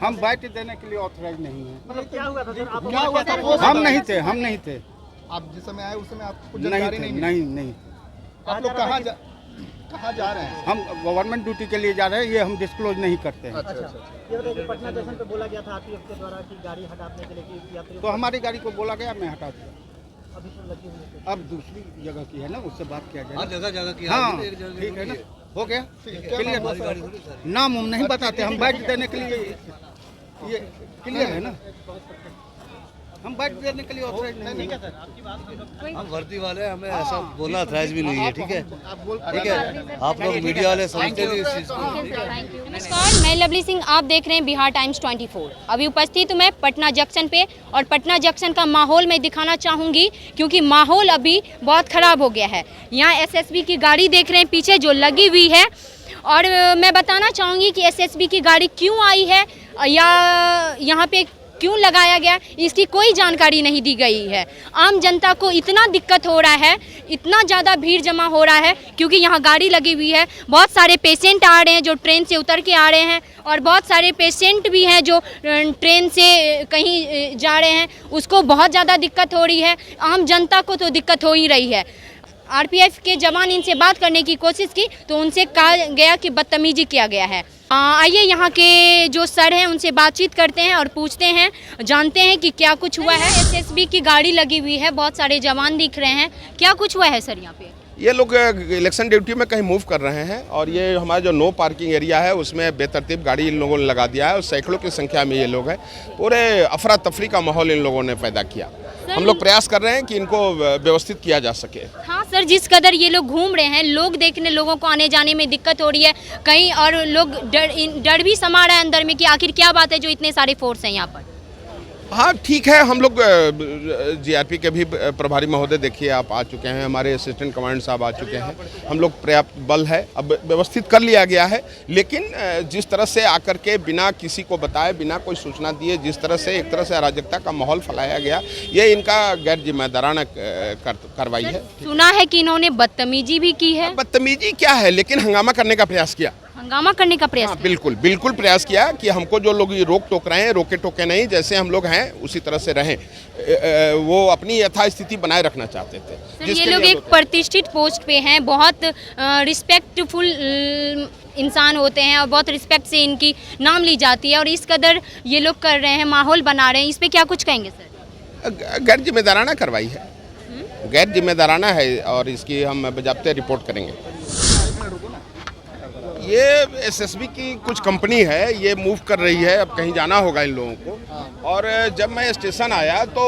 हम बाइट देने के लिए ऑथराइज नहीं है। मतलब क्या हुआ था सर? आप क्या हुआ था? हम नहीं थे। आप जिस समय आए उस समय आपको नहीं जानकारी थे, नहीं? नहीं। आप लोग कहाँ जा रहे हैं? हम गवर्नमेंट ड्यूटी के लिए जा रहे हैं, ये हम डिस्क्लोज नहीं करते हैं। अच्छा। ये बताइए कि पटना जंक्शन पे बोला गया था आरपीएफ के द्वारा कि गाड़ी हटाने के लिए कि यात्री तो हमारी गाड़ी को बोला गया, मैं हटा दिया। अभी तो लगी हुई है। अब दूसरी जगह की है ना, उससे बात किया जाए। हर जगह की हाँ एक जगह ठीक है ना, हो गया क्या नाम क्लियर। है? नाम हम नहीं बताते, हम बाइट देने के लिए ये क्लियर है ना, हम बाइट देने के लिए ऑथराइज नहीं है। हम वर्दी वाले, हमें ऐसा बोलना अथराइज भी नहीं है। ठीक है, आप ठीक है। आप लोग मीडिया वाले समझते नहीं इस चीज़ को। नमस्कार, मैं लवली सिंह, आप देख रहे हैं बिहार टाइम्स 24। अभी उपस्थित हूँ मैं पटना जंक्शन पे और पटना जंक्शन का माहौल मैं दिखाना चाहूँगी क्योंकि माहौल अभी बहुत ख़राब हो गया है। यहाँ एसएसबी की गाड़ी देख रहे हैं पीछे जो लगी हुई है, और मैं बताना चाहूँगी कि एसएसबी की गाड़ी क्यों आई है या यहाँ पे क्यों लगाया गया, इसकी कोई जानकारी नहीं दी गई है। आम जनता को इतना दिक्कत हो रहा है, इतना ज़्यादा भीड़ जमा हो रहा है क्योंकि यहाँ गाड़ी लगी हुई है। बहुत सारे पेशेंट आ रहे हैं जो ट्रेन से उतर के आ रहे हैं, और बहुत सारे पेशेंट भी हैं जो ट्रेन से कहीं जा रहे हैं, उसको बहुत ज़्यादा दिक्कत हो रही है। आम जनता को तो दिक्कत हो ही रही है। आरपीएफ के जवान इनसे बात करने की कोशिश की तो उनसे कहा गया कि बदतमीजी किया गया है। आइए यहाँ के जो सर हैं उनसे बातचीत करते हैं और पूछते हैं, जानते हैं कि क्या कुछ हुआ है। एसएसबी की गाड़ी लगी हुई है, बहुत सारे जवान दिख रहे हैं, क्या कुछ हुआ है सर यहाँ पे? ये लोग इलेक्शन ड्यूटी में कहीं मूव कर रहे हैं और ये हमारा जो नो पार्किंग एरिया है उसमें बेतरतीब गाड़ी इन लोगों ने लगा दिया है और सैकड़ों की संख्या में ये लोग हैं। पूरे अफरा तफरी का माहौल इन लोगों ने पैदा किया। हम लोग प्रयास कर रहे हैं कि इनको व्यवस्थित किया जा सके। हाँ सर, जिस कदर ये लोग घूम रहे हैं, लोग देखने, लोगों को आने जाने में दिक्कत हो रही है कहीं, और लोग डर भी समा रहा है अंदर में कि आखिर क्या बात है जो इतने सारे फोर्स हैं यहाँ पर। हाँ ठीक है, हम लोग जीआरपी के भी प्रभारी महोदय देखिए आप आ चुके हैं, हमारे असिस्टेंट कमांडेंट साहब आ चुके हैं, हम लोग पर्याप्त बल है, अब व्यवस्थित कर लिया गया है। लेकिन जिस तरह से आकर के बिना किसी को बताए, बिना कोई सूचना दिए, जिस तरह से एक तरह से अराजकता का माहौल फैलाया गया, ये इनका गैर जिम्मेदाराना कार्रवाई है। सुना है कि इन्होंने बदतमीजी भी की है। बदतमीजी क्या है, लेकिन हंगामा करने का प्रयास किया। हंगामा करने का प्रयास? हाँ, बिल्कुल प्रयास किया कि हमको जो लोग रोक टोक रहे हैं, रोके टोके नहीं, जैसे हम लोग हैं उसी तरह से रहें। वो अपनी यथास्थिति बनाए रखना चाहते थे। ये लोग एक प्रतिष्ठित पोस्ट पे हैं, बहुत रिस्पेक्टफुल इंसान होते हैं और बहुत रिस्पेक्ट से इनकी नाम ली जाती है, और इस कदर ये लोग कर रहे हैं, माहौल बना रहे हैं, इस पे क्या कुछ कहेंगे सर? गैर जिम्मेदाराना कार्रवाई है, गैर जिम्मेदाराना है और इसकी हम बजाबते रिपोर्ट करेंगे। ये एसएसबी की कुछ कंपनी है, ये मूव कर रही है, अब कहीं जाना होगा इन लोगों को। और जब मैं स्टेशन आया तो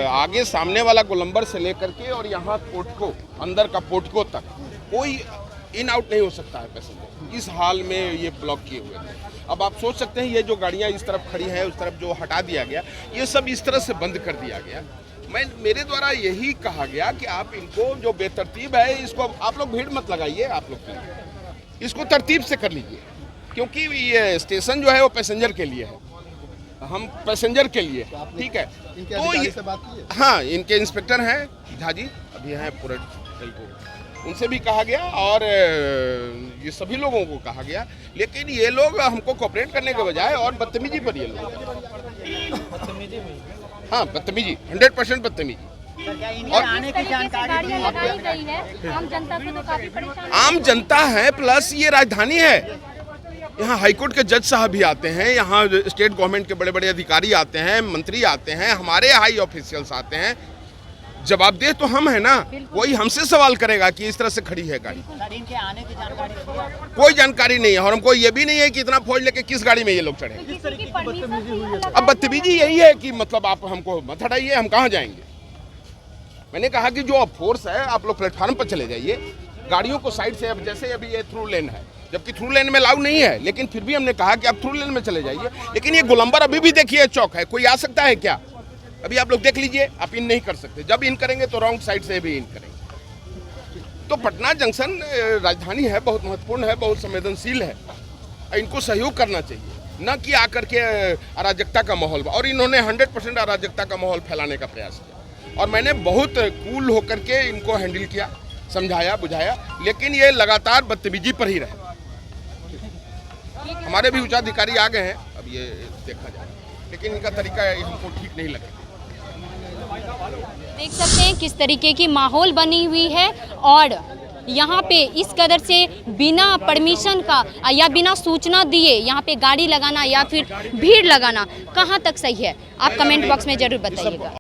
आगे सामने वाला गोलंबर से लेकर के और यहाँ पोर्टको, अंदर का पोर्टको तक कोई इन आउट नहीं हो सकता है पैसेंजर, इस हाल में ये ब्लॉक किए हुए थे। अब आप सोच सकते हैं ये जो गाड़ियाँ इस तरफ खड़ी हैं, उस तरफ जो हटा दिया गया, ये सब इस तरह से बंद कर दिया गया। मेरे द्वारा यही कहा गया कि आप इनको जो बेतरतीब है, इसको आप लोग भीड़ मत लगाइए, आप लोग इसको तरतीब से कर लीजिए, क्योंकि ये स्टेशन जो है वो पैसेंजर के लिए है, हम पैसेंजर के लिए, ठीक है। तो ये हाँ, इनके इंस्पेक्टर हैं झाजी, अभी हैं पूरे को, उनसे भी कहा गया और ये सभी लोगों को कहा गया, लेकिन ये लोग हमको कोऑपरेट करने के बजाय और बदतमीजी पर ये लोग, हाँ बदतमीजी, 100% बदतमीजी। और आने की जानकारी आम जनता है, प्लस ये राजधानी है, यहाँ हाईकोर्ट के जज साहब भी आते हैं, यहाँ स्टेट गवर्नमेंट के बड़े बड़े अधिकारी आते हैं, मंत्री आते हैं, हमारे हाई ऑफिशियल्स आते हैं। जवाबदेह तो हम है ना, कोई हमसे सवाल करेगा कि इस तरह से खड़ी है गाड़ी। इनके आने की जानकारी कोई जानकारी नहीं है, और हमको ये भी नहीं है कि इतना फौज लेके किस गाड़ी में ये लोग चढ़े। अब बदतमीजी यही है कि मतलब आप हमको मत हटाइए, हम कहाँ जाएंगे। मैंने कहा कि जो अब फोर्स है, आप लोग प्लेटफार्म पर चले जाइए, गाड़ियों को साइड से, अब जैसे अभी ये थ्रू लेन है, जबकि थ्रू लेन में अलाउ नहीं है, लेकिन फिर भी हमने कहा कि आप थ्रू लेन में चले जाइए। लेकिन ये गोलंबर अभी भी देखिए चौक है, कोई आ सकता है क्या? अभी आप लोग देख लीजिए, आप इन नहीं कर सकते, जब इन करेंगे तो रॉन्ग साइड से भी इन करेंगे। तो पटना जंक्शन राजधानी है, बहुत महत्वपूर्ण है, बहुत संवेदनशील है, इनको सहयोग करना चाहिए, न कि आकर के अराजकता का माहौल। और इन्होंने 100% अराजकता का माहौल फैलाने का प्रयास किया, और मैंने बहुत कूल होकर के इनको हैंडल किया, समझाया बुझाया, लेकिन ये लगातार बदतमीजी पर ही रहे। हमारे भी उच्चाधिकारी आ गए हैं, अब ये देखा जाए, लेकिन इनका तरीका हमको ठीक नहीं लगा। देख सकते हैं किस तरीके की माहौल बनी हुई है और यहाँ पे इस कदर से बिना परमिशन का या बिना सूचना दिए यहाँ पे गाड़ी लगाना या फिर भीड़ लगाना कहाँ तक सही है, आप कमेंट बॉक्स में जरूर बताइएगा।